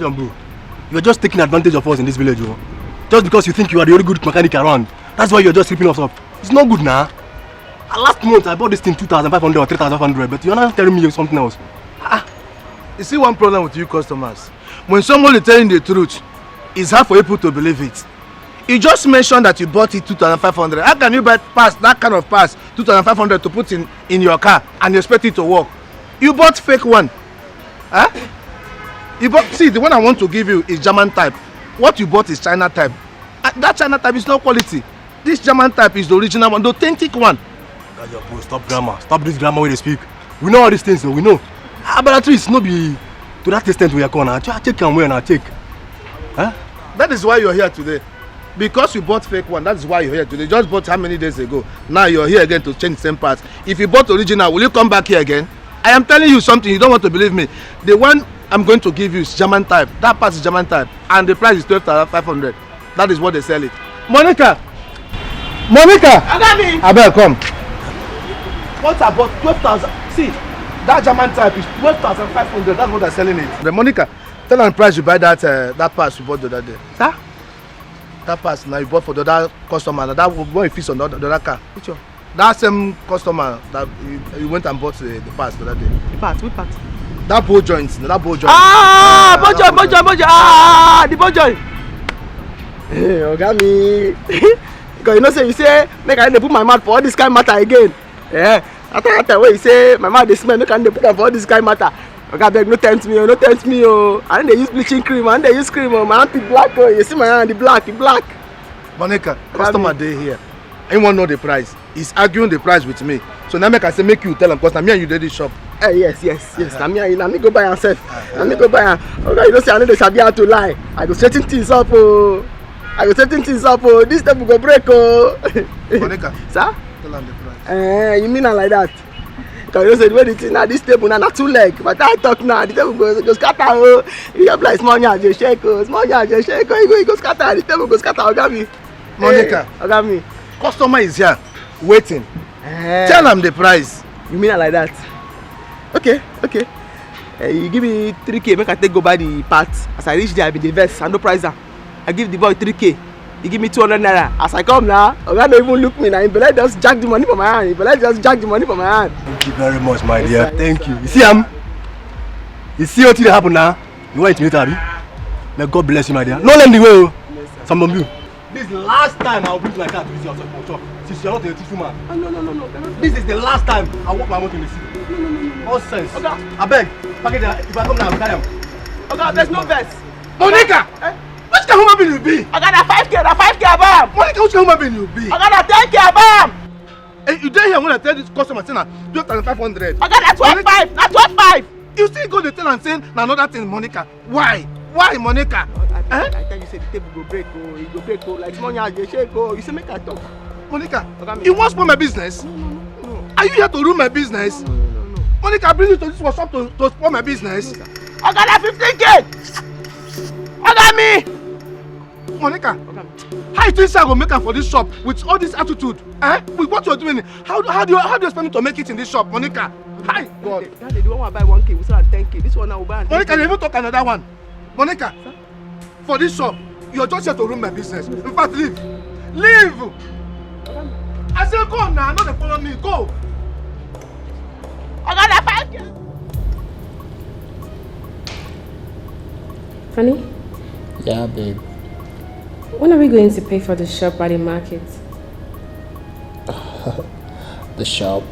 Bro, you're just taking advantage of us in this village, bro. Just because you think you are the only good mechanic around. That's why you're just ripping us up. It's not good now. Last month I bought this thing 2,500 or 3,500, but you're not telling me something else. You see one problem with you customers. When someone is telling the truth, it's hard for people to believe it. You just mentioned that you bought it 2,500. How can you buy that kind of parts 2,500 to put in your car and you expect it to work? You bought fake one. Huh? See, the one I want to give you is German type. What you bought is China type. That China type is not quality. This German type is the original one, the authentic one. Bro, stop grammar. Stop this grammar when they speak. We know all these things, so we know. But at least not be to that extent we are going. I take and wear and I take. Huh? That is why you're here today. Because you bought fake one, that is why you're here today. You just bought how many days ago? Now you're here again to change the same parts. If you bought original, will you come back here again? I am telling you something, you don't want to believe me. The one I'm going to give you is German type. That part is German type. And the price is 12,500. That is what they sell it. Monica! Agami! Abel, come. What about 12,000? See, that German type is 12,500. That's what they're selling it. The Monica, tell them the price you buy that pass you bought the other day. Sir? That pass now you bought for the other customer. That one you fix on the other car. Which one? That same customer that you went and bought the pass the other day. The part? Which part? That bow joint. That bow joint. Bow joint. The bow joint. Hey, Ogami. Because you know say make I put my mouth for all this kind of matter again. Yeah. After that way you say my mouth dey smell, make I put am for all this kind of matter. Oga beg, no tempt me oh. I don't use bleaching cream, I don't use cream oh. My hand is black oh. You see my hand, the black. Monica, customer dey here. Anyone know the price? He's arguing the price with me. So now make I say make you tell him because now me and you did this shop. Yes. Now me go buy and sell. Now me go buy and okay, you know say I know they sabi how to lie. I go straighten things up oh. This step will go break oh. Monica. Sir? Tell him the price. You mean like that? Because you know say the way the thing now this table now two leg. But I talk now, the table go scatter oh. You have like small yard just shake oh. You go scatter, the table go scatter Ogami. Monica. Ogami. Customer is here waiting. Tell him the price. You mean like that? Okay. You give me 3K, make I take go buy the parts. As I reach there, I be the vest, and no price. I give the boy 3K. He give me 200 naira. As I come now, Oga don't even look me now. He better just jack the money from my hand. Thank you very much, my dear. Thank you. You see You see what will happen now? You want it later, Abi? May God bless you, my dear. No lend the way, some of you. This is the last time I'll bring my car to visit your shop. Since you're not a teaching man. No. This is the last time I walk my motor in the city. No. All sense. Okay. I beg. Package that. If I come now, I'll carry them. Okay, there's no vest. Monica! Which kind of human being you be? I got a 5K above. Monica, which kind of human being you be? I got a 10K above. Hey, you dare here when I tell this customer saying that 12,500. I got a 12.5. Not 12.5. You still go to tell and saying another thing, Monica. Why, Monica? I tell you say the table go break oh. It go break oh. Like small yard dey shake oh. You say make I talk. Monica, you want to spoil my business? No. Are you here to ruin my business? No. Monica, bring you to this workshop to spoil my business. I got a 15K. I got me. Monica, how you think I go make am for this shop with all this attitude? With what you're doing? How do you expect me to make it in this shop, Monica? Hi, God. Daddy, the one I buy 1K, we sell at 10K. This one I will buy at 10K. Monica, you even talk another one. Monica, for this shop, you're just here to ruin my business. In fact, leave. I said go now, not to follow me. Go. I got a 5K. Honey? Yeah, babe. When are we going to pay for the shop at the market? The shop?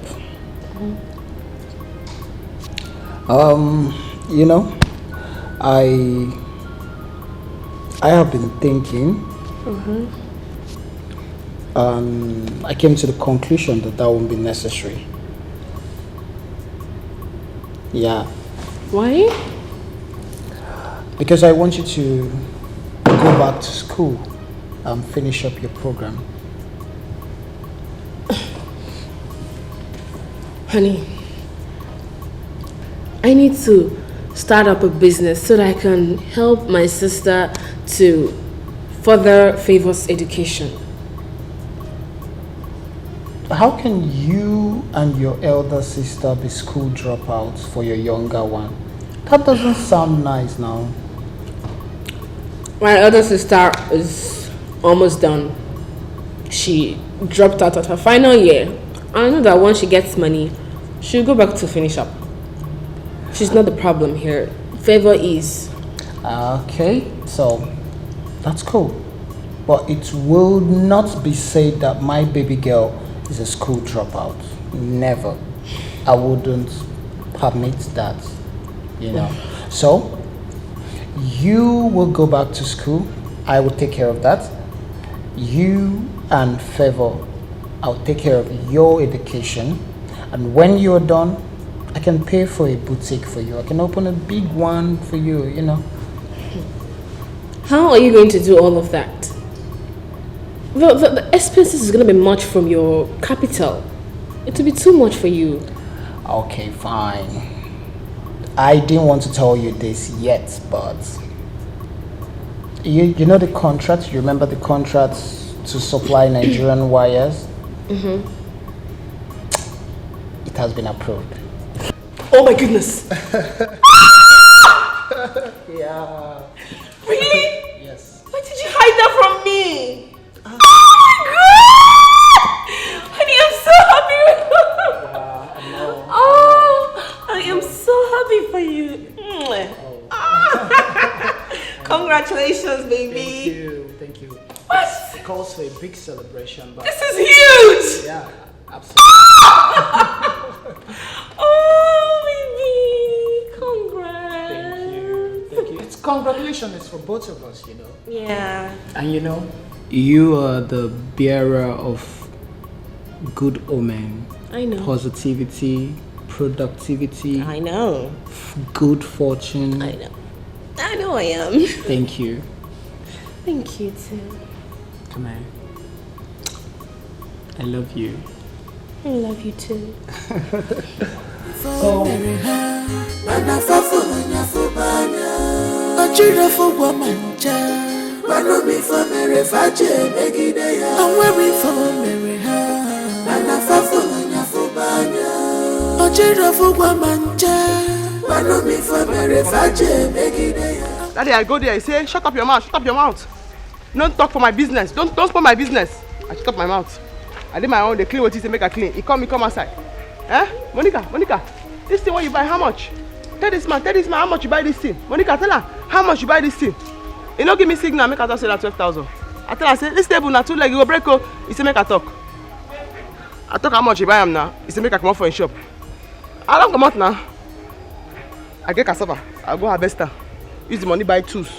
You know, I have been thinking. I came to the conclusion that won't be necessary. Yeah. Why? Because I want you to go back to school and finish up your program. Honey, I need to start up a business so that I can help my sister to further Favor's education. How can you and your elder sister be school dropouts for your younger one? That doesn't sound nice now. My other sister is almost done. She dropped out at her final year. I know that once she gets money, she'll go back to finish up. She's not the problem here. Favor is. Okay, so that's cool. But it will not be said that my baby girl is a school dropout. Never. I wouldn't permit that, you know. So, you will go back to school. I will take care of that. You and Favor, I'll take care of your education. And when you're done, I can pay for a boutique for you. I can open a big one for you, you know. How are you going to do all of that? The expenses is going to be much from your capital. It will be too much for you. Okay, fine. I didn't want to tell you this yet, but you know the contract? You remember the contract to supply Nigerian wires? Mm-hmm. It has been approved. Oh my goodness! Yeah. Really? Yes. Why did you hide that from me? Oh my god! Honey, I'm so happy. Yeah, I know. Oh, I am so happy for you. Congratulations, baby. Thank you. What? It calls for a big celebration, but This is huge! yeah, absolutely. Oh, baby. Congrats. Thank you. It's congratulations, it's for both of us, you know. Yeah. And you know, you are the bearer of good omen, I know. positivity, productivity, I know. good fortune. I know. I know I am. Thank you. Thank you too. Come on. I love you. I love you too. Daddy, I go there, I say, shut up your mouth, shut up your mouth. Don't talk for my business. Don't spoil my business. I shut up my mouth. I did my own, they clean what he say, make her clean. He come outside. Eh? Monica, this thing what you buy, how much? Tell this man, how much you buy this thing. Monica, tell her, how much you buy this thing. He no give me signal, make her just say that 12,000. I tell her, say, this table na too leg, you go break. He say, make her talk. I talk how much you buy him now. He say, make her come out for his shop. I don't come out now. I get cassava, I go harvest her. Use the money buy tools.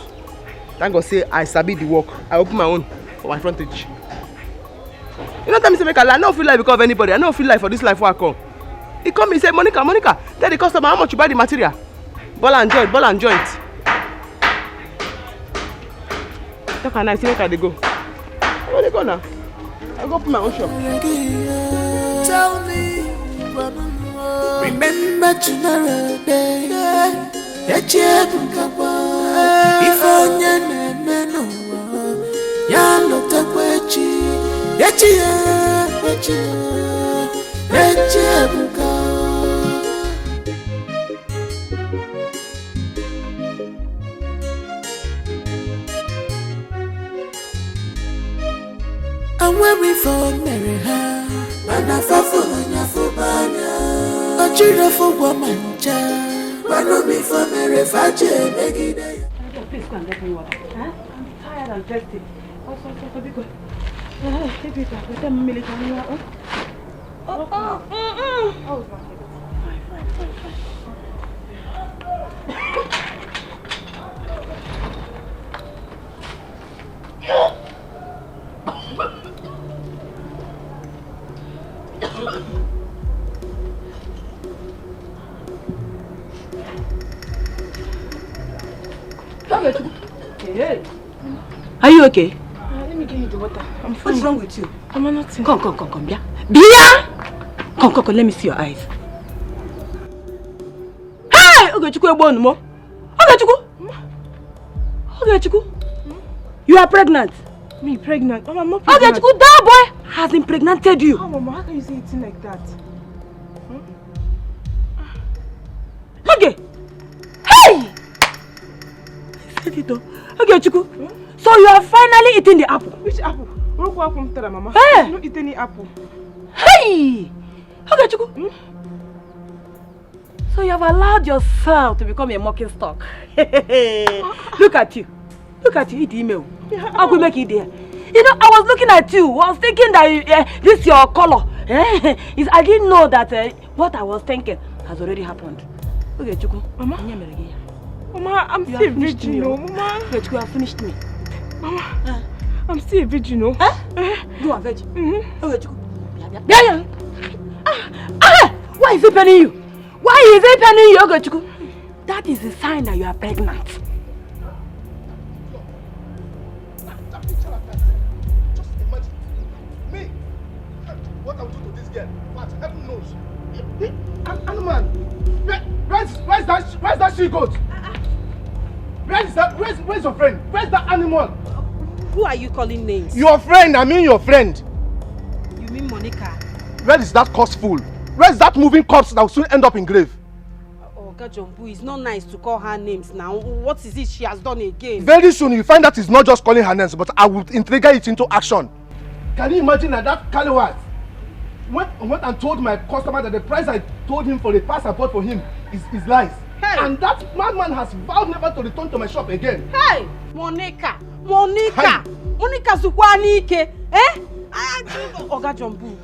Thank God say I sabi the work. I open my own for my frontage. You know tell me say make I lie. I don't feel like because of anybody. I don't feel like for this life where I come. He come and say, Monica, tell the customer how much you buy the material. Ball and joint. Talk and I say make I dey go. Where they go now? I go open my own shop. Tell me, remember tomorrow day. That you can go. If only no, ya look at what you. That you go. I'm waiting for Mary. Man, I fall for your fubana. A children for woman. Follow me for Mary Fache, make it day. Please go and get me water. Huh? I'm tired and thirsty. Also, because maybe I tell me later. Oh, fine. Hey. Are you okay? Let me give you the water. I'm fine. What's wrong with you? I'm nothing. Come, Bia. Bia! Come, let me see your eyes. Hey! Ogechukwu! You are pregnant. Me pregnant? Mama, I'm not pregnant. Ogechukwu, that boy has impregnated you. Oh, Mama, how can you say it like that? Okay. Hey! Okay, Chuku. So you are finally eating the apple. Which apple? Mama. Hey! You don't eat any apple. Hey! Okay, Chuku. So you have allowed yourself to become a mocking stock. Look at you. Look at you, eat email. How could make it there? You know, I was looking at you. I was thinking that this is your color. I didn't know that what I was thinking has already happened. Okay, Chuku. Mama, I'm still a virgin, Mama. Okay, Chuku, you have finished me. Mama, I'm still a virgin, no? You are virgin? Okay, Chuku. Yeah. Why is it paining you? Why is it paining you, okay, Chuku? That is a sign that you are pregnant. Just imagine me. What I will do to this girl? What? Heaven knows. Animal. Where's that she goat? Where's your friend? Where's that animal? Who are you calling names? Your friend. I mean your friend. You mean Monica? Where is that corpse fool? Where's that moving corpse that will soon end up in grave? Oh, Gajombu, it's not nice to call her names now. What is it she has done again? Very soon you find that it's not just calling her names, but I will trigger it into action. Can you imagine that Caliwat went and told my customer that the price I told him for the pass I bought for him is lies? Hey. And that madman has vowed never to return to my shop again. Hey! Monica! Hey. Monica Zukwanike! Oga Jumbu,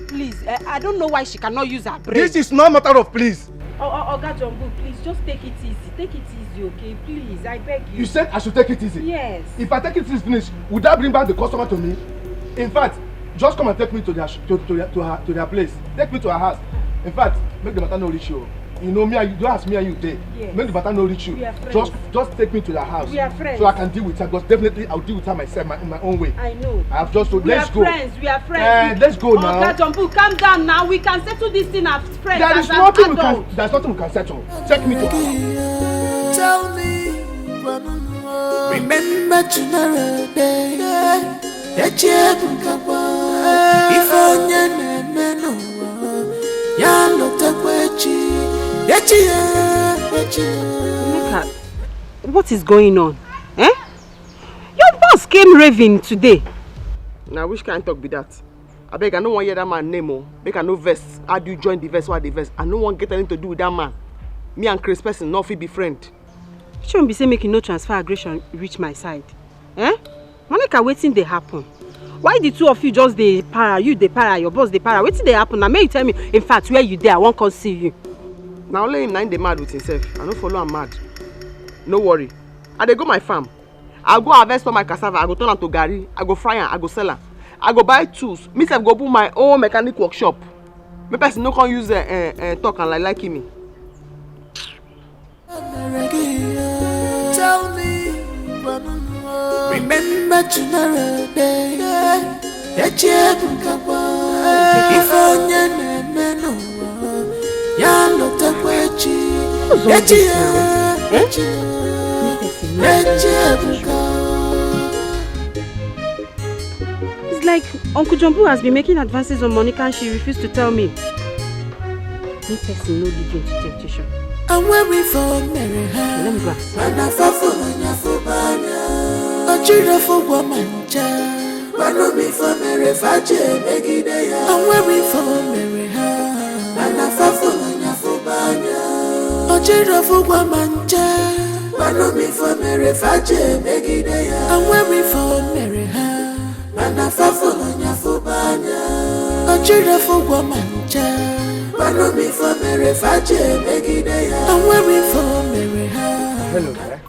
please. I don't know why she cannot use her brain. This is not a matter of please. Oga Jumbu, please just take it easy. Take it easy, okay? Please, I beg you. You said I should take it easy? Yes. If I take it easy finish, would that bring back the customer to me? In fact, just come and take me to their place. Take me to her house. In fact, make the matter no reach you. You know me and you, don't ask me and you there. Yes. Make the matter no reach you. We are friends. Just take me to the house. We are friends. So I can deal with her. Because definitely I'll deal with her myself in my own way. I know. I have just told. Let's go. We are friends. Let's go now. Oga Jumbu, calm down now. We can settle this thing as friends. There's nothing we can settle. Take me to her. Tell me, remember tomorrow day. That if Monica, what is going on? Your boss came raving today. Now which kind of talk be that? I beg, I don't want to hear that man name. Make I no vest. How do you join the vest? What the vest? I don't want to get anything to do with that man. Me and Chris person, not be friend. Shouldn't be say making no transfer aggression reach my side. Monica, waiting they happen. Why the two of you just the para? You the para, your boss the para. Waiting they happen. Now may you tell me, in fact, where you there? I won't come see you. Now only him 9 they mad with himself. I don't follow him mad. No worry. I dey go my farm. I go harvest all my cassava. I go turn am to garri. I go fry am. I go sell am. I go buy tools. Me self go put my own mechanic workshop. Me person no can use talk and like me. Tell me, remember tomorrow day. That if it's like Uncle Jumbu has been making advances on Monica and she refused to tell me. Me person no lead you into temptation. I'm waiting for Mary. Let me go and see. I'm waiting for Mary. Ojira fugwa manja, manomi for Mary Faje Megidea. I'm waiting for Mary Ha, Manafa for Nyafubanya. Ojira fugwa manja, manomi for Mary Faje Megidea. I'm waiting for Mary Ha. Hello, guy.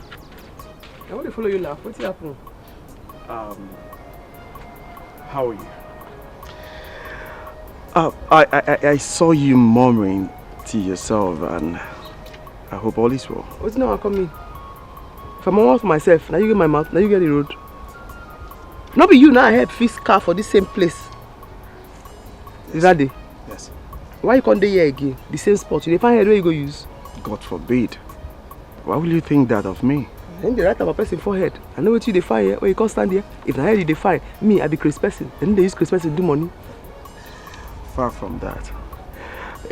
I want to follow you now. What's happening? How are you? I saw you murmuring to yourself and I hope all is well. What's now coming? If I'm on for myself, now you get my mouth, now you get the road. Not be you now I help fix car for this same place. Is that day? Yes. Why you can't here again? The same spot. You find head where you go use? God forbid. Why will you think that of me? Then they write about person forehead. I know what you define here, where you can't stand here. If I heard you define, me, I be Chris person. Then they use Chris person to do money. Far from that.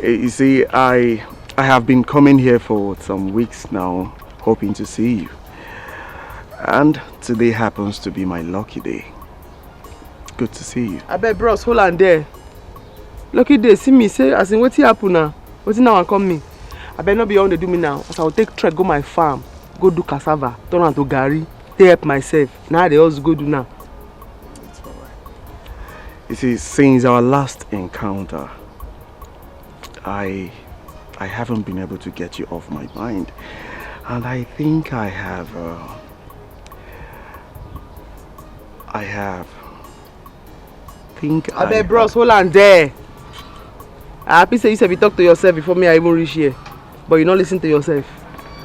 You see, I have been coming here for some weeks now hoping to see you. And today happens to be my lucky day. Good to see you. I bet bros, hold on there. Lucky day, see me, say, as in, what's happen now? What's now and come me? I bet not be on the do me now, as I will take trek, go my farm, go do cassava, turn on to Gary, take help myself. Now they also go do now. It's alright. You see, since our last encounter, I haven't been able to get you off my mind. And I think I have I bet bros, hold on there. I happy say you said you talk to yourself before me I even reach here. But you not listen to yourself.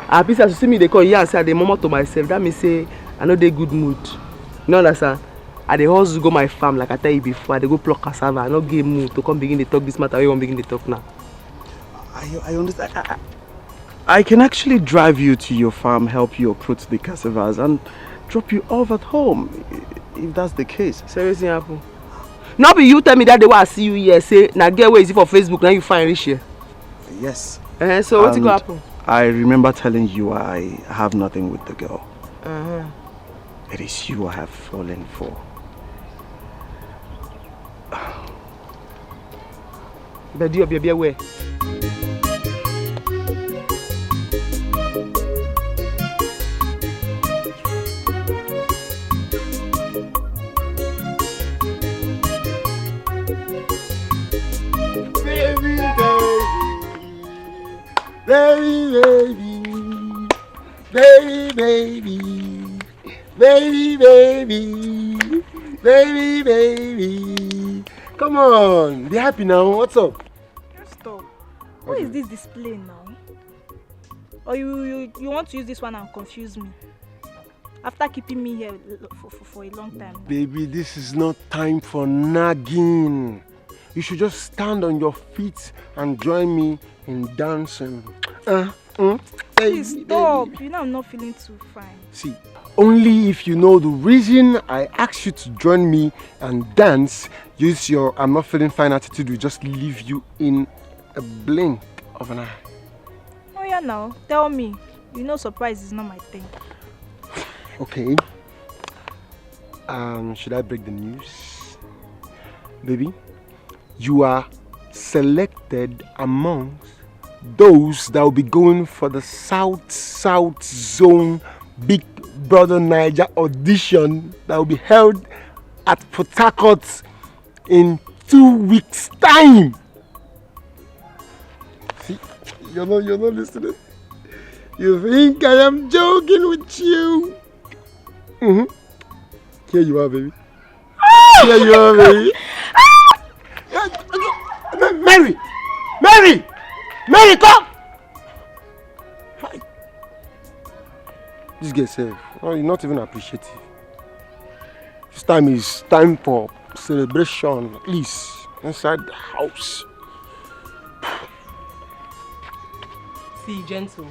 I happy say you see me they call here and say I dey murmur to myself. That means say I know they good mood. You know understand? I dey also go my farm like I tell you before. I dey go pluck cassava. I no get mood to come begin to talk this matter. We won't begin to talk now. I understand. I can actually drive you to your farm, help you uproot the cassavas and drop you off at home, if that's the case. Seriously happen. Now be you tell me that day why I see you here, say, now get where is it for Facebook, now you find rich here. Yes. So what's going to happen? I remember telling you I have nothing with the girl. It is you I have fallen for. But do you be aware? Baby. Come on, be happy now. What's up? Stop. What is this display now? Or you want to use this one and confuse me? After keeping me here for a long time. Baby, this is not time for nagging. You should just stand on your feet and join me in dancing. Please stop. You know I'm not feeling too fine. See, only if you know the reason I asked you to join me and dance, use your I'm not feeling fine attitude will just leave you in a blink of an eye. Oh yeah, now tell me. You know surprise is not my thing. Okay. Should I break the news? Baby, you are selected amongst those that will be going for the South Zone Big Brother Niger audition that will be held at Port Harcourt in 2 weeks' time. See, you're not listening. You think I am joking with you? Here you are, baby. Here you are, baby. Mary, come! Hi. This girl said, you're not even appreciative. This time is time for celebration, at least inside the house. See, gentle.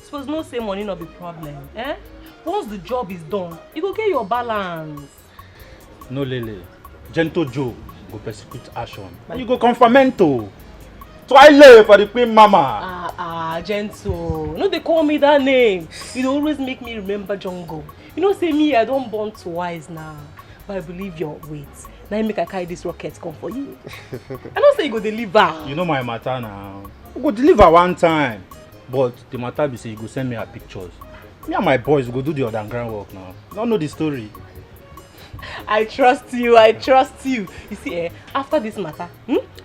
Suppose no say money not be problem, eh? Once the job is done, you go get your balance. No, Lele. Gentle Joe go persecute action. And you go confirmento. Twilight for the Queen Mama. Gentle. No, they call me that name. You always make me remember Jungle. You know, say me, I don't born twice now. But I believe your weight. Now you make I carry this rocket come for you. I don't say you go deliver. You know my matter now. You go deliver one time. But the matter be say you go send me her pictures. Me and my boys go do the underground work now. Don't know the story. I trust you. You see, after this matter,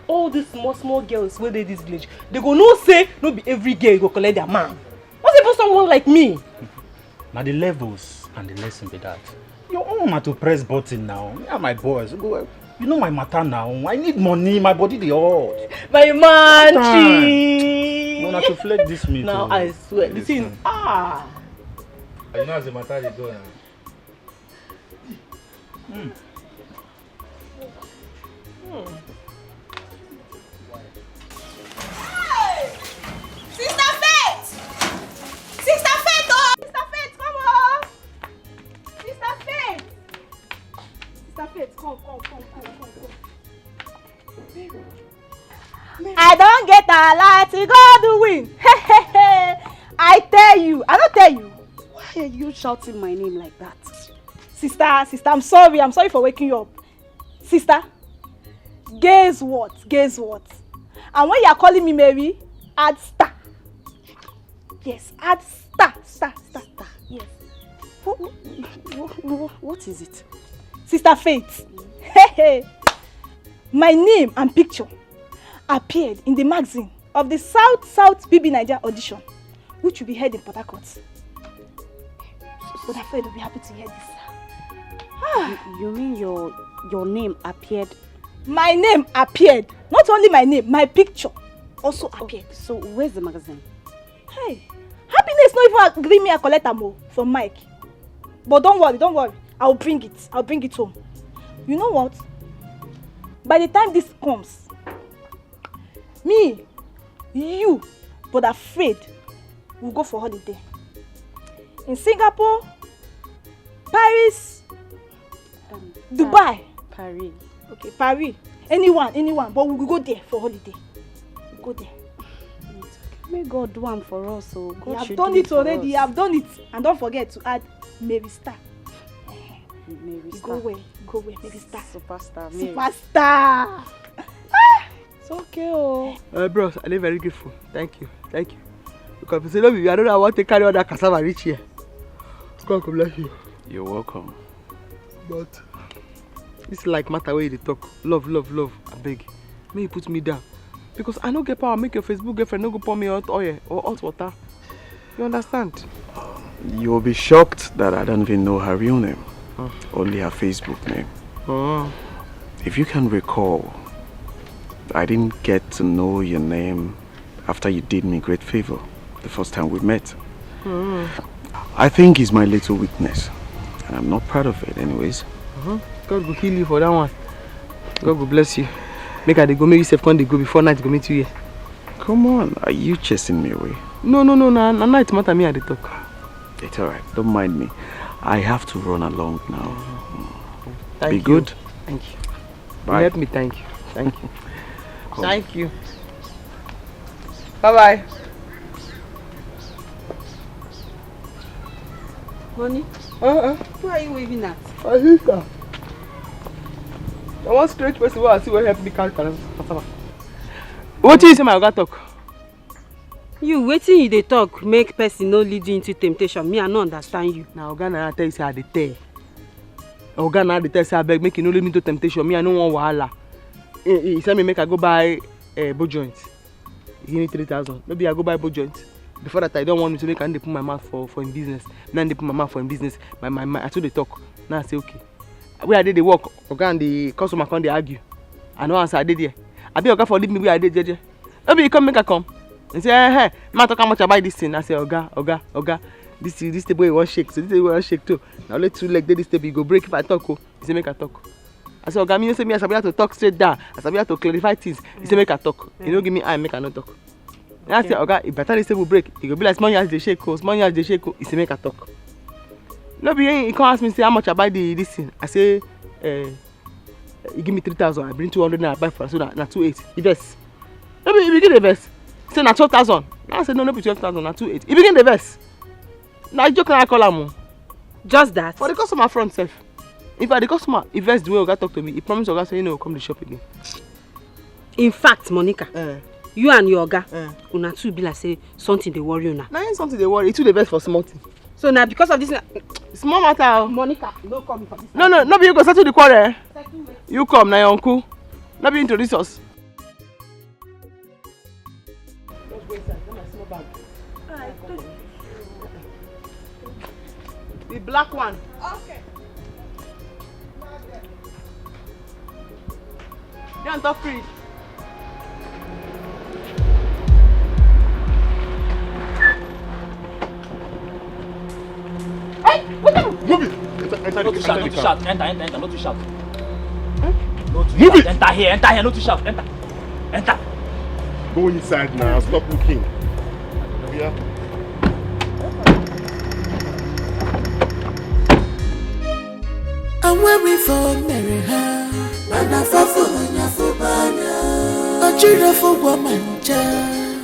all these small girls where they this village, they go no say, no be every girl go collect their man. What's about someone like me? Now the levels and the lesson be that. Your own na to press button now. Me and my boys go. You know my matter now. I need money. My body the hard. My man, no, not to flex this meat. Now I swear, the thing. You know as the matter is going. Sister Faith! Sister Faith, oh! Sister Faith, come on! Sister Faith! Sister Faith, come. I don't get a lot to go to win. I don't tell you. Why are you shouting my name like that? Sister, I'm sorry. I'm sorry for waking you up. Sister, guess what? And when you are calling me Mary, add star. Yes, add star. Yes. What is it? Sister Faith. Hey. My name and picture appeared in the magazine of the South BB Nigeria audition, which will be held in Port Harcourt. But I feel you'll be happy to hear this. You mean your name appeared? My name appeared. Not only my name, my picture also appeared. So where's the magazine? Hey, Happiness not even agree me a collect more from Mike. But don't worry. I'll bring it home. You know what? By the time this comes, me, you, but afraid, we'll go for holiday. In Singapore, Paris, Dubai. Paris. Okay, Paris. Anyone. But we'll go there for holiday. We'll go there. May God do one for us. So God you have should done do it already. You have done it. And don't forget to add Mary Star. Mary Star. Go away, Mary Star. Superstar. Superstar. It's okay, oh. Bros, I'm very grateful. Thank you. Because if you say no, I don't know, I want to carry all that cassava reach here. God bless you. You're welcome. But this like matter where they talk. Love, I beg. May you put me down. Because I don't get power, make your Facebook girlfriend no go pour me hot oil or hot water. You understand? You'll be shocked that I don't even know her real name. Only her Facebook name. If you can recall, I didn't get to know your name after you did me great favor the first time we met. I think it's my little weakness, and I'm not proud of it anyways. God will heal you for that one. God will bless you. Make her go, maybe safe when they go before night go meet you here. Come on, are you chasing me away? No, night matter me at the talk. It's alright, don't mind me. I have to run along now. Thank Be you. good. Thank you. Bye. Help me, thank you. Thank you. Bye-bye. Honey? Who are you waving at? My sister. I want strange person who I see will help me carry cassava. What do you say my oga talk? You waiting you dey talk make person no lead you into temptation. Me I no understand you. Now oga na tell you say I dey tell. Oga na dey tell say abeg make you no lead me into temptation. Me I no want wahala. He said me make I go buy bow joint. He give me 3,000. Maybe I go buy bow joint. Before that I don't want me to make I dey put my mouth for him business. Now I dey put my mouth for him business. My I told they talk. Now I say okay. Where I did the work, oga and the customer come they argue. I no answer I did there. I be oga for leave me where I did jeje. Maybe you come make I come. And say, hey, man talk how much I buy this thing. I say, oga, this table you want shake, so this table you want shake too. Now let 2 legs this table you go break if I talk. He say make I talk. I say, oga, me you say me I have to talk straight down. I have to clarify things. He say make I talk. You don't give me eye, make I not talk. And I say, oga, if better this table break, it go be like small yards they shake, small yards they shake. He say make I talk. No be he come ask me say how much I buy this thing. I say, he give me 3,000. I bring 200 and I buy for so na 280. He vex. No be he begin the vex. Say na 12,000. Now I say no be 12,000 na 280. He begin the vex. Na joke na I call am. Just that. For the customer front self. In fact the customer he vex the way oga talk to me. He promise oga say he no come to shop again. In fact, Monica, you and your oga, una two be like say something dey worry una. Na ain't something they worry. It too the vex for small thing. So now because of this small matter. Monica, no come for this. No be you go settle the quarrel. You come na your uncle. No be introduce us. The black one. Okay. You on top free. Move it! Enter No too shout, the no too car. shout. Enter, no too shout. No too Move shout. it! Enter here, no too shout. Enter. Go inside now, stop looking. Yeah. And when we fall, marry her, mana fafo nya fubanya. Ochira fo wamanja,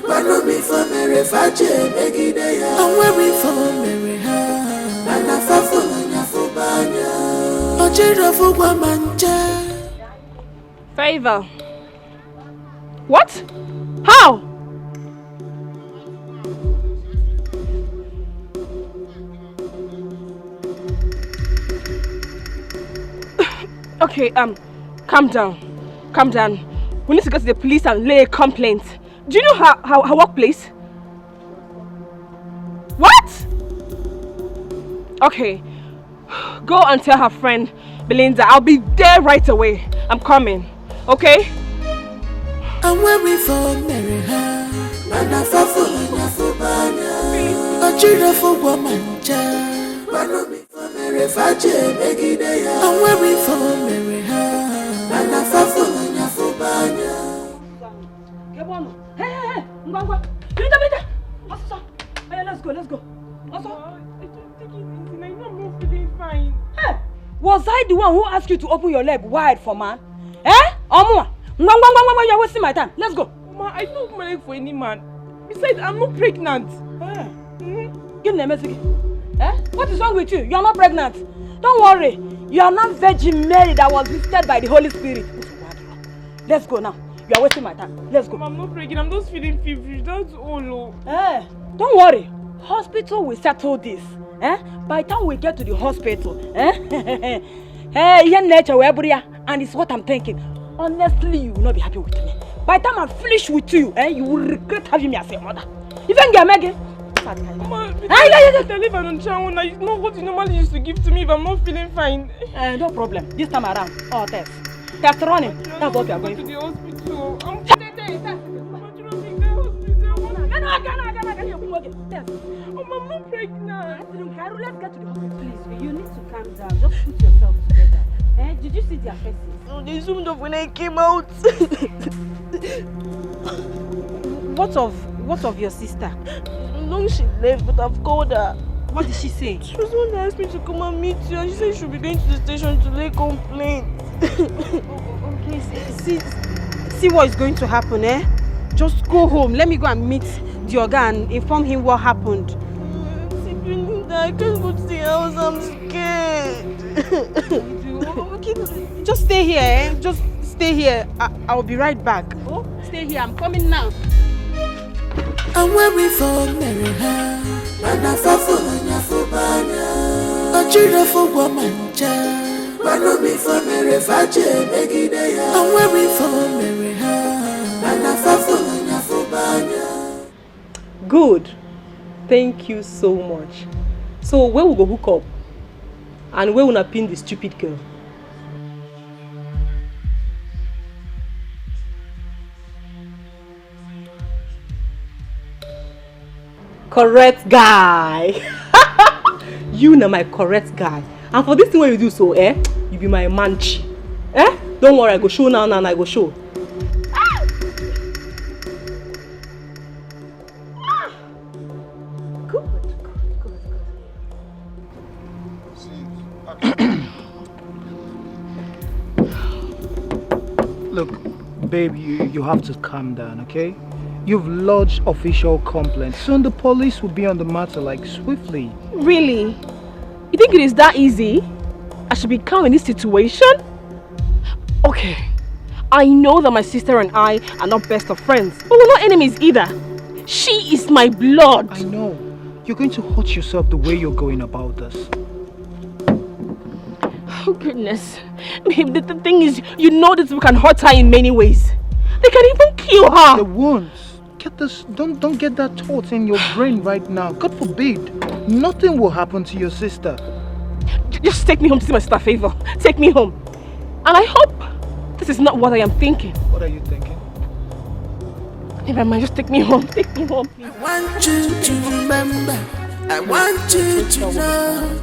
mano mi for marry fache megide ya. And when we fall, marry her, Favor. What? How? Okay, calm down. Calm down. We need to go to the police and lay a complaint. Do you know her workplace? What? Okay. Go and tell her friend, Belinda. I'll be there right away. I'm coming. Okay? I'm waiting for Mary. And I fall for Fubana. A children for woman. I'm waiting for Mary. And I fall for Fubana. Hey, let's go. I don't take it easy. I'm not feeling fine. Hey, was I the one who asked you to open your leg wide for man? Eh? Omwa, you're wasting my time. Let's go. Mama, I don't open my leg for any man. Besides, I'm not pregnant. Give me a message. Eh? What is wrong with you? You are not pregnant. Don't worry. You are not Virgin Mary that was visited by the Holy Spirit. Let's go now. You are wasting my time. Let's go. Mama, I'm not pregnant. I'm just feeling feverish. That's all. Eh? Don't worry. Hospital will settle this. Eh? By the time we get to the hospital, hey, nature and it's what I'm thinking. Honestly, you will not be happy with me. By the time I'm finished with you, you will regret having me as a mother. Even get Megan. Mama, I live on Chawuna. It's not what you normally used to give to me if I'm not feeling fine. No problem. This time around, test. Test running. That's what we are going to the hospital. I'm not pregnant. Let's get to the hospital, please. You need to calm down. Just put yourself together. Did you see their faces? Oh, they zoomed off when I came out. What of your sister? No, she left, but I've called her. What did she say? She was the one that asked me to come and meet you, and she said she'll be going to the station to lay complaint. Okay, see what is going to happen, eh? Just go home. Let me go and meet the Oga and inform him what happened. I can't go to the house. I'm scared. Okay, just stay here, eh? Just stay here. I'll be right back. Oh, stay here. I'm coming now. I'm waiting for Mary. And I fall for Fubana. A children for woman. I'm waiting for Mary. I'm waiting for Mary. And I fall for Fubana. Good. Thank you so much. So where we go hook up? And where we gonna pin the stupid girl? Correct guy. You know my correct guy. And for this thing what you do so, you be my manchi. Don't worry, I go show now and I go show. Look, babe, you have to calm down, okay? You've lodged official complaints. Soon the police will be on the matter, like, swiftly. Really? You think it is that easy? I should be calm in this situation? Okay. I know that my sister and I are not best of friends, but we're not enemies either. She is my blood. I know. You're going to hurt yourself the way you're going about this. Oh goodness. Babe, the thing is, you know that we can hurt her in many ways. They can even kill her. The wounds. Get this. Don't get that thought in your brain right now. God forbid. Nothing will happen to your sister. Just take me home to see my sister, Favor. Take me home. And I hope this is not what I am thinking. What are you thinking? Never mind, just take me home. Take me home, please. I want you to remember. I want you to know.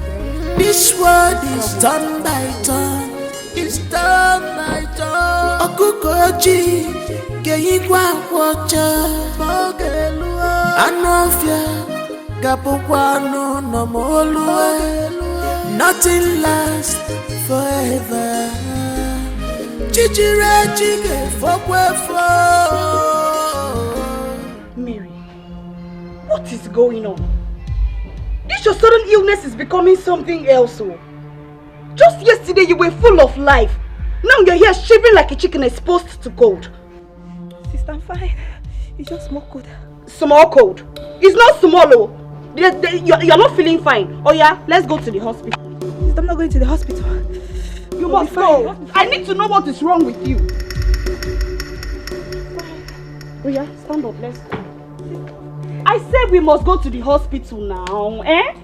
This world is done by turn. It's done by turn. Okukoji, Geigwa Wacha, Mogelua, Anofia, Gapokwano, no Molua. Nothing lasts forever. Chichire chige fokwefo. Mary, what is going on? This your sudden illness is becoming something else. Just yesterday you were full of life. Now you're here shivering like a chicken exposed to cold. Sister, I'm fine. It's just small cold. Small cold? It's not small, oh. You're not feeling fine. Oh yeah, let's go to the hospital. Sister, I'm not going to the hospital. You must go. I need to know what is wrong with you. Oh yeah, stand up, let's go. I said we must go to the hospital now, eh?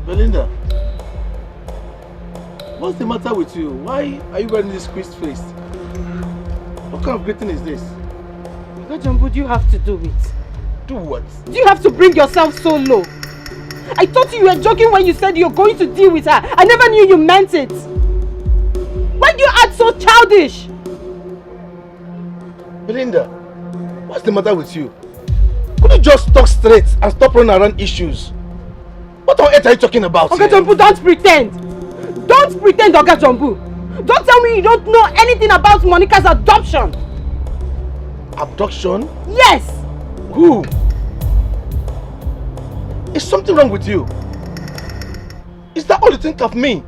Belinda, what's the matter with you? Why are you wearing this squeezed face? What kind of greeting is this? Jumbo, do you have to do it? Do what? Do you have to bring yourself so low? I thought you were joking when you said you're going to deal with her. I never knew you meant it. Why do you act so childish? Belinda, what's the matter with you? Could you just talk straight and stop running around issues? What on earth are you talking about? Oga Jumbo, don't pretend. Don't pretend, Oga Jumbo. Don't tell me you don't know anything about Monica's adoption. Abduction? Yes. Who? Is something wrong with you? Is that all you think of me?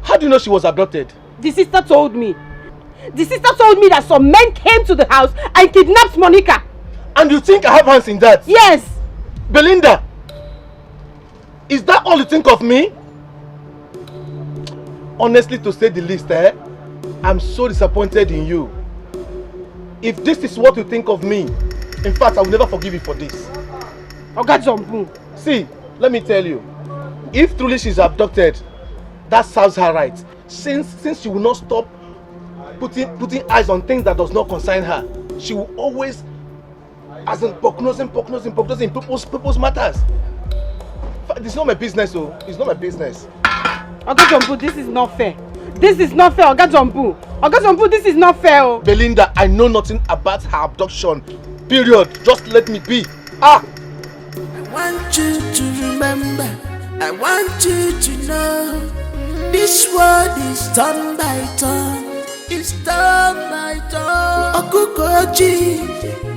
How do you know she was abducted? The sister told me. The sister told me that some men came to the house and kidnapped Monica. And you think I have hands in that? Yes. Belinda, is that all you think of me? Honestly, to say the least, I'm so disappointed in you. If this is what you think of me, in fact, I will never forgive you for this. Oga Jumbo. See, let me tell you, if truly she's abducted, that serves her right. Since she will not stop putting eyes on things that does not concern her, she will always, as in prognosing people's matters. It's not my business, though. It's not my business. Oga Jumbo, this is not fair. This is not fair, Oga Jumbo. Oga Jumbo, this is not fair. Oh. Belinda, I know nothing about her abduction. Period. Just let me be. I want you to remember. I want you to know. This world is turn by turn. It's turn by turn. Okukoji,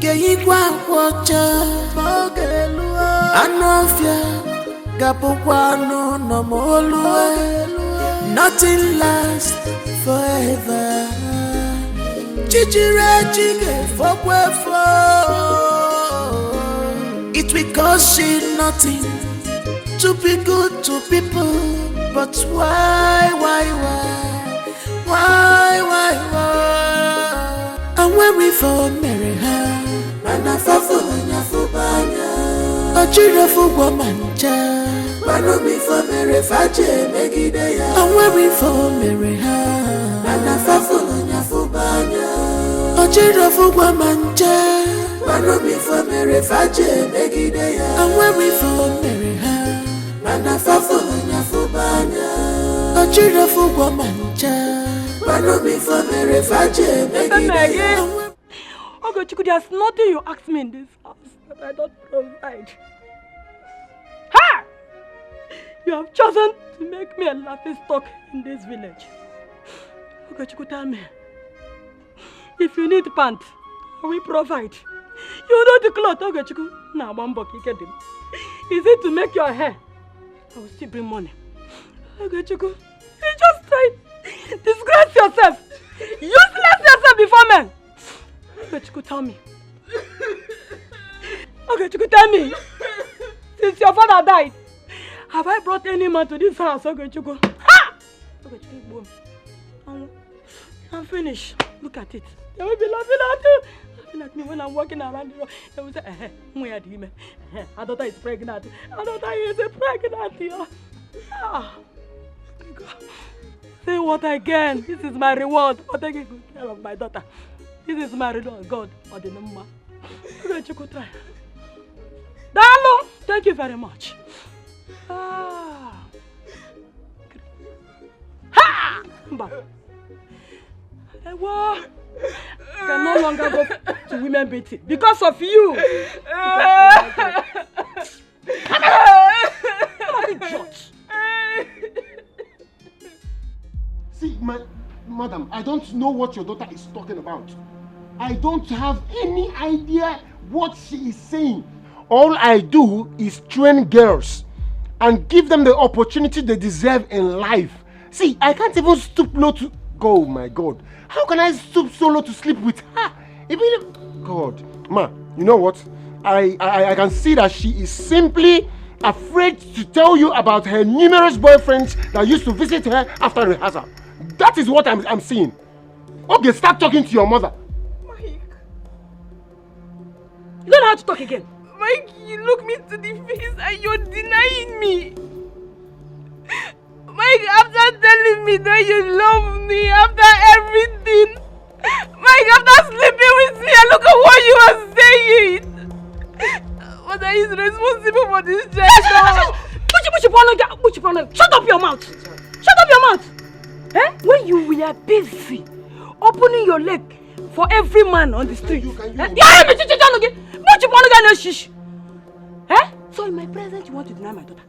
Geigwa Wacha, Mogelua, Anofia, Gapokwano, no Molua. Nothing lasts forever. Chichire chige fokwefo. It will cost you nothing to be good to people. But why? I'm weary for Meriha. And I for Nyafubanya. A chira for Wamanja. Manomi for Merifaje Megidea. I'm weary for Meriha. And I for Nyafubanya. A chira for Wamanja. Manomi for Merifaje Megidea. I'm weary for Meriha. And I for Nyafubanya. A chira for Wamanja. Manomi for Merifaje Megidea. Okay, Chiku, there's nothing you ask me in this house that I don't provide. Ha! You have chosen to make me a laughing stock in this village. Okay, Chiku, tell me. If you need pants, I will provide. You know the cloth, okay, Chiku. Now, one buck, you get them. Is it to make your hair? I will still bring money. Okay, Chiku. You just try. Disgrace yourself. Useless yourself before men. Okay, Chiku, tell me. Okay, Chiku, tell me. Since your father died, have I brought any man to this house? Okay, Chiku. Ha! Okay, Chiku, boom. I'm finished. Look at it. They will be laughing at you. Laughing at me when I'm walking around the road. They will say, where are you? Our daughter is pregnant. Our daughter is pregnant. Ah. God. Say what again? This is my reward for taking good care of my daughter. This is my reward, God, or the number. Okay, Chiku, try. Dalo, thank you very much. Ah. Ha! I can no longer go to women beating because of you. See, Madam, I don't know what your daughter is talking about. I don't have any idea what she is saying. All I do is train girls and give them the opportunity they deserve in life. See, I can't even stoop low to... Oh my God. How can I stoop so low to sleep with her? Even... God. Ma, you know what? I can see that she is simply afraid to tell you about her numerous boyfriends that used to visit her after rehearsal. That is what I'm seeing. Okay, start talking to your mother. Mike. You don't know how to talk again. Mike, you look me to the face and you're denying me. Mike, after telling me that you love me, after everything. Mike, after sleeping with me, and look at what you are saying. Mother is responsible for this child. Shut up your mouth. Shut up your mouth. Eh? When you were busy opening your leg for every man on the street. So in my presence you want to deny my daughter.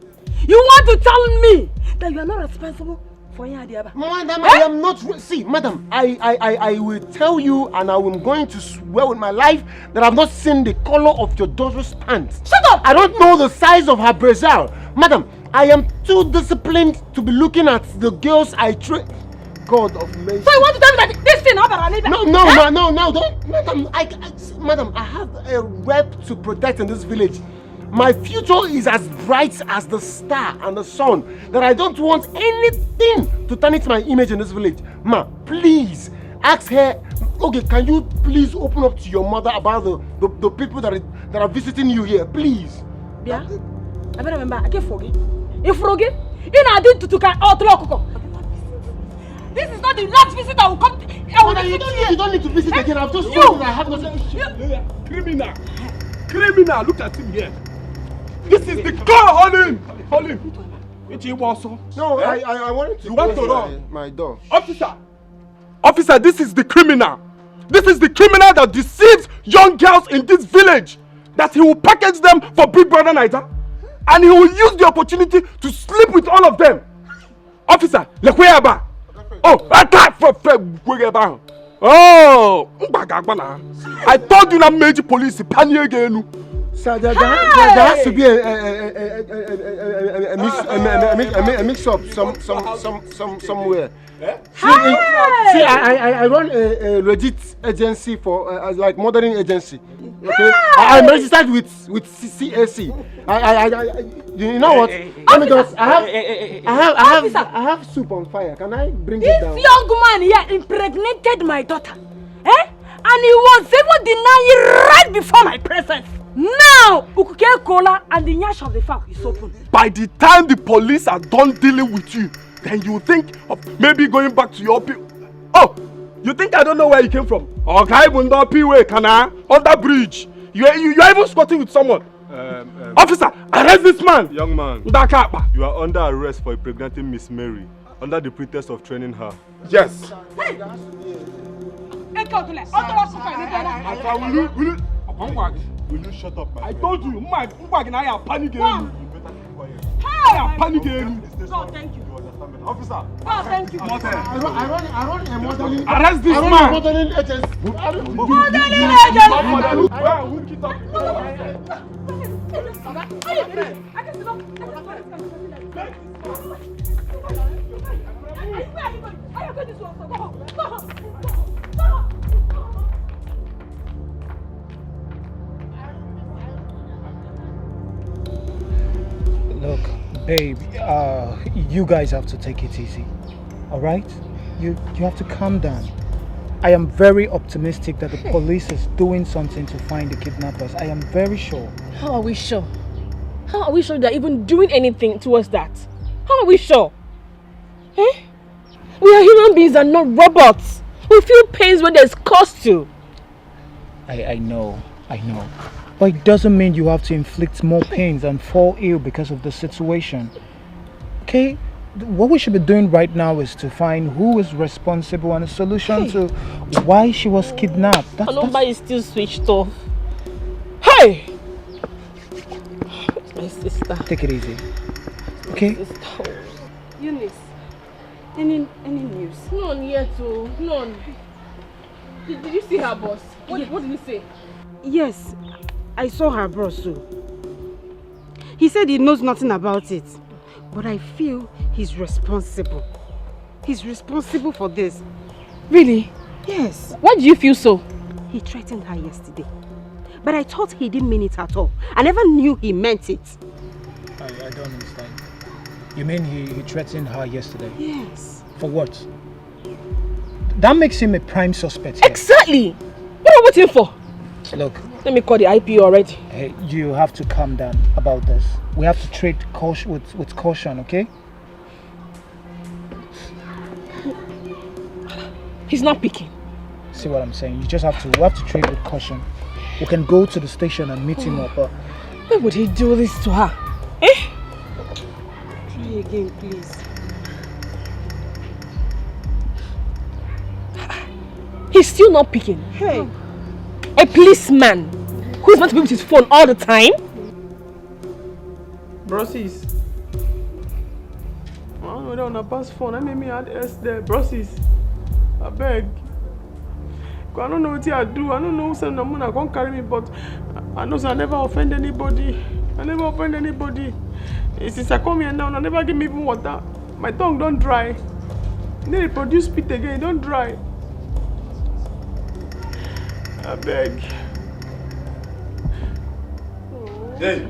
You want to tell me that you are not responsible for Yadiaba. Madam, I am not... See, madam, I will tell you and I am going to swear with my life that I have not seen the color of your daughter's pants. Shut up! I don't know the size of her brazier. Madam, I am too disciplined to be looking at the girls I train. God of mercy. So you want to tell me that this thing happened? No, don't. Madam, I have a rep to protect in this village. My future is as bright as the star and the sun that I don't want anything to tarnish my image in this village. Ma, please ask her. Okay, can you please open up to your mother about the people that are visiting you here, please? Yeah. I better remember. I can't forget. You forget? You know I did to can outlook. This is not the last visit I will come. You don't need to visit again. I've just told you that I have nothing. Criminal, look at him here. This is the car. Hold him. No, I wanted to close my door. Officer, this is the criminal. This is the criminal that deceives young girls in this village. That he will package them for Big Brother Niger. And he will use the opportunity to sleep with all of them. Officer, Lekweyaba. Oh, attack for Lekweyaba. Oh, I told you that major police panic again. Sir, there has to be a mix-up somewhere. See, I run a legit agency for like modeling agency. Okay, I'm registered with CAC. You know what? Let me just. I have soup on fire. Can I bring it down? This young man here impregnated my daughter, and he was even denying right before my presence. Now, Ukuke Kola and the nyash of the fowl is open. By the time the police are done dealing with you, then you think of maybe going back to your people. Oh, you think I don't know where you came from? Okay, under bridge. You're even squatting with someone. Officer, arrest this man. Young man, you are under arrest for impregnating Miss Mary under the pretext of training her. Yes. Hey. Will you shut up, my friend? I told you, I am panicking. I am panicking. God, thank you. Officer. God, thank you. I run a modeling. Arrest this man. I run a modeling agency. Look, babe, you guys have to take it easy, all right? You have to calm down. I am very optimistic that the police is doing something to find the kidnappers. I am very sure. How are we sure? How are we sure they're even doing anything towards that? How are we sure? Eh? We are human beings and not robots. We feel pains when there's cause to. I know. But it doesn't mean you have to inflict more pains and fall ill because of the situation. Okay? What we should be doing right now is to find who is responsible and a solution to why she was kidnapped. Her number is still switched off. Hey! My sister. Take it easy. Okay? Eunice, Any news? None yet, oh. None. Did you see her boss? What did he say? Yes, I saw her boss too. He said he knows nothing about it. But I feel he's responsible. He's responsible for this. Really? Yes. Why do you feel so? He threatened her yesterday. But I thought he didn't mean it at all. I never knew he meant it. I don't understand. You mean he threatened her yesterday? Yes. For what? That makes him a prime suspect here. Exactly! What are we waiting for? Look. Let me call the IPO already. Hey, you have to calm down about this. We have to treat caution with caution, okay? He's not picking. See what I'm saying? We have to treat with caution. We can go to the station and meet him up. Why would he do this to her? Eh? Try again, please. He's still not picking. Hey. A policeman who's meant to be with his phone all the time? Brossies. I don't know on a pass phone. I made me add S there. Brossies. I beg. I don't know what I do. I don't know who's saying I can't carry me, but I know I never offend anybody. I never offend anybody. Since I come here now, I never give me even water. My tongue don't dry. Then they produce spit again, don't dry. I beg. Hey,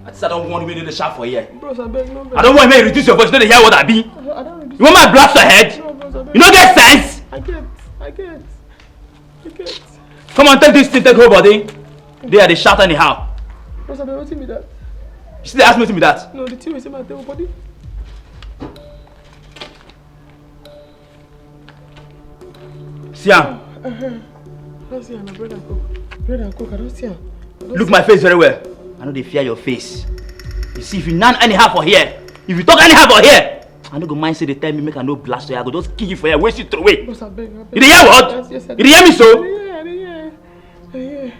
I don't want to be in the shop for here. Bros, I beg, no beg. I don't want you to reduce your voice. You don't hear what I be. I don't reduce. You want my blast your head? No, bros, I beg. You don't get sense? I get. Come on, take this thing, take whole body. They are the shout anyhow. Bros, I beg, what me that? You still ask me to be that? No, the thing is in my table body. Siam. I don't see her, bread and coke. Bread and coke, I don't see her. Look my face very well. I know they fear your face. You see, if you none anyhow for here, if you talk anyhow for here, I don't go mind say they tell me make I no blast you. I go just kill you for here, waste you throw away. Boss, I beg. You didn't hear what? Yes, you didn't hear me so? I didn't hear.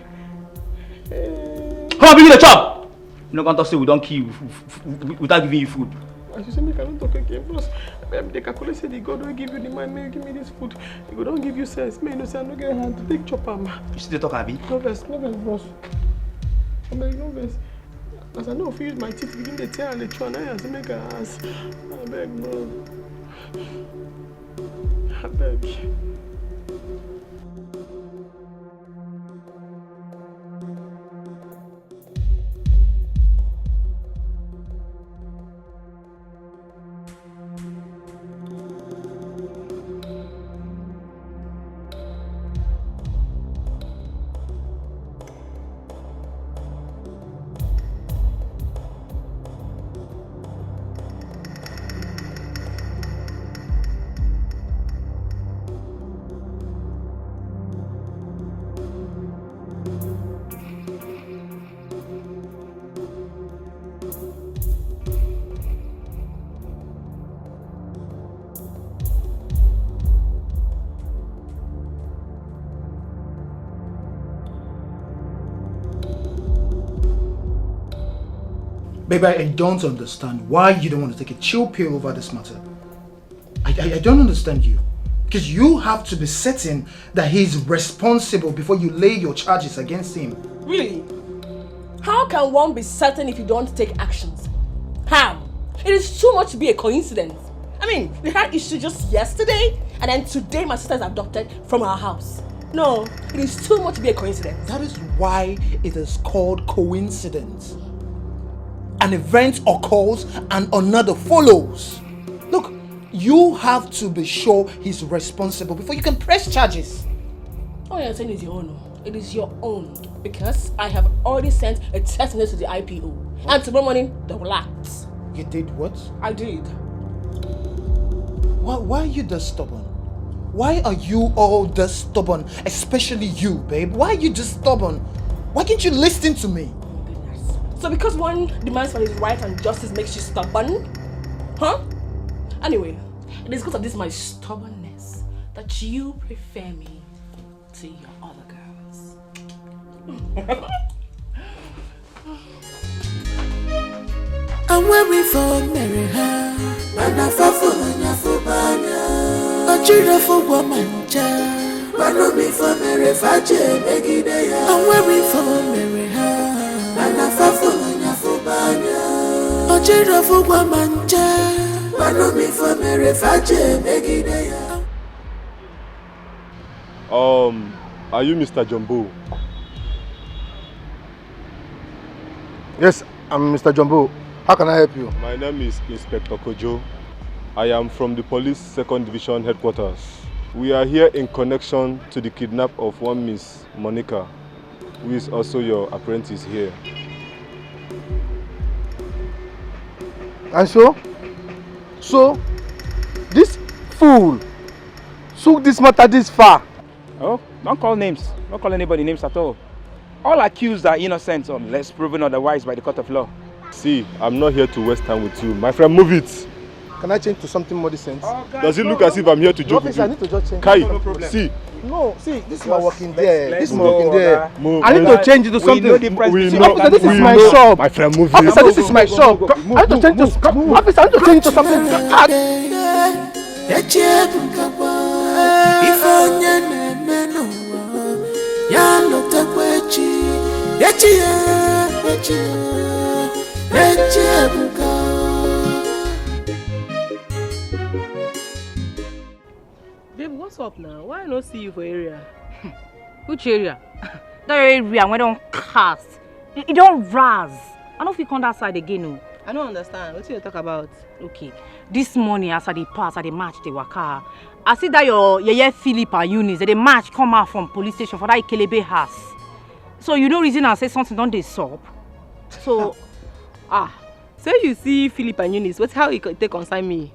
Come on, give me the chop. You know, can't say we don't kill you without giving you food. As you say, make I don't talk again. Plus, the calculator said the God don't give you the mind, may you give me this food. The God don't give you sense. May you know say I don't get hand to take chop am. You still talk, Abi? No vex, boss. I beg, no vex. As I know if you use my teeth, begin the tear and the chew, and I say make I ask. I beg, no. I beg. Baby, I don't understand why you don't want to take a chill pill over this matter. I don't understand you. Because you have to be certain that he's responsible before you lay your charges against him. Really? How can one be certain if you don't take actions? How? It is too much to be a coincidence. I mean, we had issue just yesterday, and then today my sister is abducted from our house. No, it is too much to be a coincidence. That is why it is called coincidence. An event occurs and another follows. Look, you have to be sure he's responsible before you can press charges. All you're saying is your own. It is your own. Because I have already sent a text message to the IPO. And tomorrow morning, they will act. You did what? I did. Why are you this stubborn? Why are you all this stubborn? Especially you, babe. Why are you just stubborn? Why can't you listen to me? So because one demands for his right and justice makes you stubborn? Huh? Anyway, it is because of this my stubbornness that you prefer me to your other girls. I'm waiting for Mary, man, I fall for Ochirafo Guamancha, Manomi for Mary Fache, Megidea, and wearing for Mary Ha, and a Fafo Fubanya. Ochirafo Guamancha, Manomi for Mary Fache, Megidea. Are you Mr. Jumbo? Yes, I'm Mr. Jumbo. How can I help you? My name is Inspector Kojo. I am from the Police 2nd Division Headquarters. We are here in connection to the kidnap of one Miss Monica, who is also your apprentice here. And so this fool took this matter this far. Oh, don't call names. Don't call anybody names at all. All accused are innocent unless proven otherwise by the court of law. See, I'm not here to waste time with you. My friend, move it. Can I change to something more decent? Does it look as if I'm here to joke with you? I need to just change. Kai, no problem. See. No, see, this is my working there. Let's This is move. working there. Move. I need to change it to something. Officer, this is my shop. My friend, move Officer, it. this is my shop. I need to change this. Officer, I need to change it to something. Babe, what's up now? Why I not see you for area? Which area? That area where don't cast. It don't raz. I don't feel come that side again. No. I don't understand. What you talk about? Okay. This morning as I pass at the match the waka, I see that your Philip and Eunice, they match come out from police station for that Ikelebe house. So you know reason I say something don't they stop. So say you see Philip and Eunice, what's how it take consign me?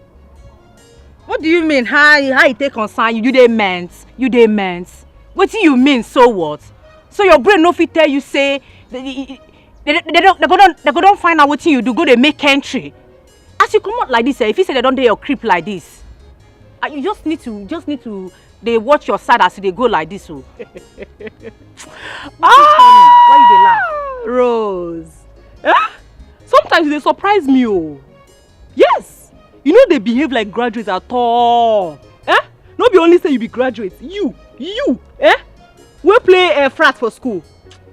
What do you mean? How it take concern you? You they meant. What do you mean? So what? So your brain no fit tell you say they don't find out what you do. Go they make entry. As you come out like this, if you say they don't do your creep like this, you just need to they watch your side as they go like this. So. Why you they laugh? Rose. Sometimes they surprise me. Oh. Yes. You know they behave like graduates at all. No be only say you be graduates. You. We play frat for school.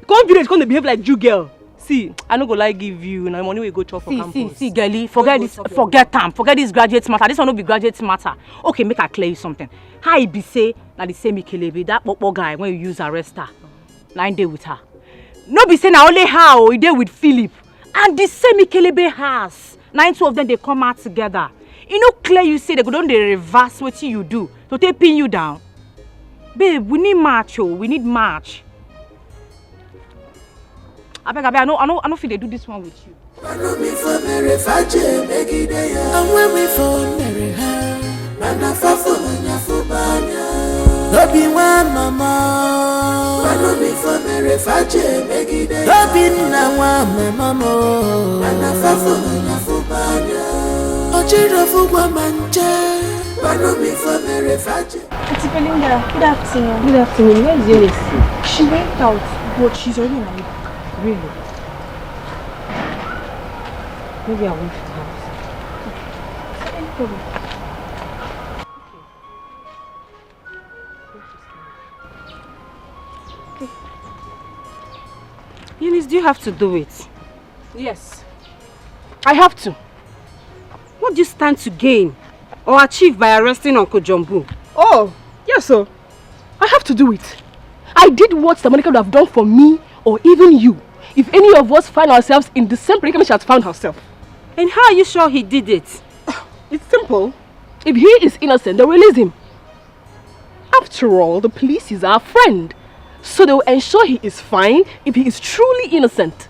Come village, come they behave like Jew girl. See, I no go like give you na money we go chop for campus. See, girlie, forget this graduate matter. This one no be graduate matter. Okay, make I clear you something. How it be say na the same Ikelebe, that popo guy when you use arrest her, line day with her. No be say na only how he dey with Philip, and the same Ikelebe house. 9 two of them they come out together. You know clear you say they go down they reverse what you do to take pin you down. Babe, we need match, we need match. I beg, I don't feel they do this one with you. Auntie Belinda, good afternoon. Good afternoon. Where is Eunice? She went out, but she's already in her room. Really? Maybe I'll wait for the house. No problem. Okay. Eunice, do you have to do it? Yes. I have to. What do you stand to gain or achieve by arresting Uncle Jumbo? Oh, yes, sir. I have to do it. I did what Monica would have done for me or even you if any of us find ourselves in the same predicament she has found herself. And how are you sure he did it? It's simple. If he is innocent, they'll release him. After all, the police is our friend. So they'll ensure he is fine if he is truly innocent.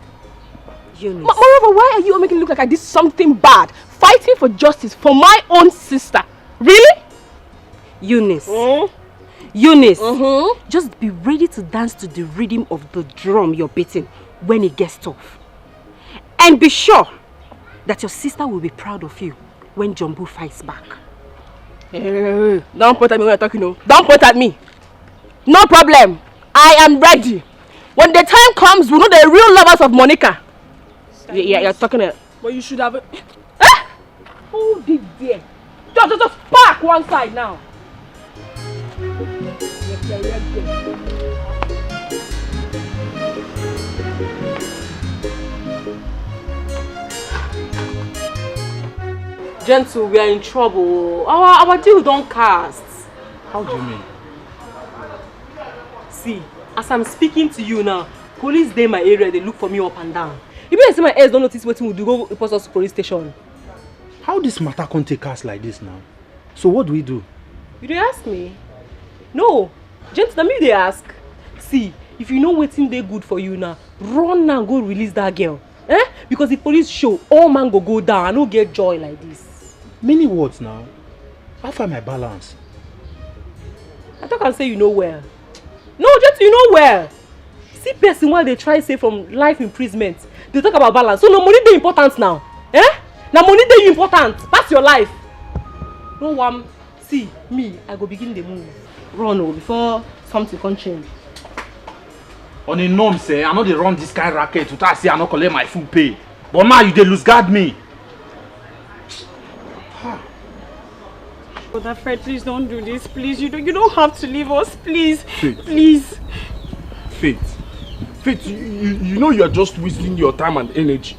Eunice. Moreover, why are you making it look like I did something bad? Fighting for justice for my own sister. Really? Eunice. Eunice. Just be ready to dance to the rhythm of the drum you're beating when it gets tough. And be sure that your sister will be proud of you when Jumbo fights back. Hey, don't point at me when you're talking, no. Don't point at me. No problem. I am ready. When the time comes, we know the real lovers of Monica. Yeah, you're talking it. But you should have... Hold it there. Just park one side now. Gentle, we are in trouble. Our deal don't cast. How do you mean? See, as I'm speaking to you now, police dey my area, they look for me up and down. You better say my ears don't notice what we do, go report us to police station. How this matter can't take us like this now? So what do we do? You dey ask me? No, Gentle, na me they ask. See, if you know waiting they good for you now, run now go release that girl. Because if police show, all man go down, I no get joy like this. Many words now. How find my balance? I thought I say you know well. No, Gentle, you know well. See person while they try say from life imprisonment, they talk about balance. So no money they important now. Now money they important. Pass your life. No one. See me, I go begin the move. Run before something can change. On a norm say, I know they run this kind of racket to say I not collect my full pay. But now you they lose guard me. Brother Fred, please don't do this. Please, you don't have to leave us. Please, Faith. please. Faith, you know you are just wasting your time and energy.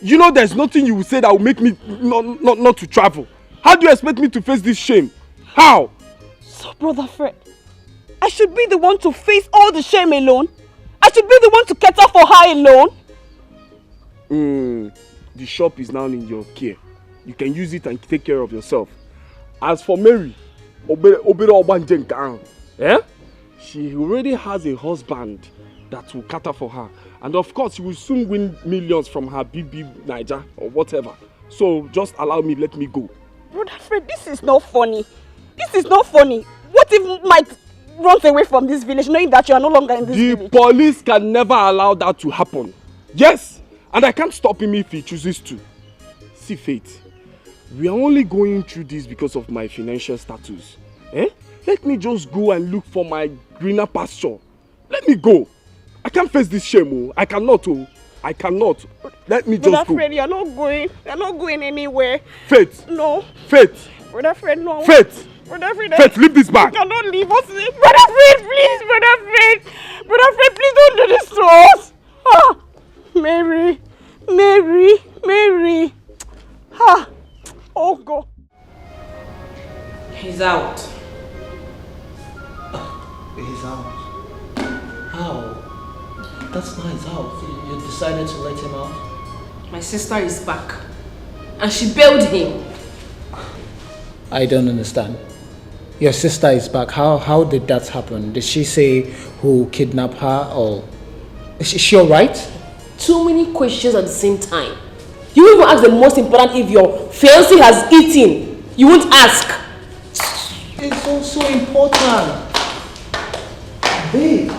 You know there's nothing you will say that will make me not to travel. How do you expect me to face this shame? How? So, Brother Fred, I should be the one to face all the shame alone? I should be the one to cater for her alone? The shop is now in your care. You can use it and take care of yourself. As for Mary, she already has a husband that will cater for her. And of course, she will soon win millions from her BB Niger or whatever. So just allow me, let me go. Brother Fred, this is not funny. This is not funny. What if Mike runs away from this village knowing that you are no longer in this village? The police can never allow that to happen. Yes, and I can't stop him if he chooses to. See, Faith, we are only going through this because of my financial status. Let me just go and look for my greener pasture. Let me go. I can't face this shame. I cannot. I cannot. Let me just go. Brother Fred, you're not going. You're not going anywhere. Faith. No. Faith. Brother Fred, no. Faith. Brother Fred. Faith, leave this bag. You cannot leave us. Brother Fred, please. Brother Fred. Brother Fred, please don't do this to us. Mary. Oh, God. He's out. He's out. How? That's not his house. You decided to let him out? My sister is back. And she bailed him. I don't understand. Your sister is back. How did that happen? Did she say who kidnapped her or... Is she alright? Too many questions at the same time. You even ask the most important if your fiancé has eaten. You won't ask. It's also important. Babe.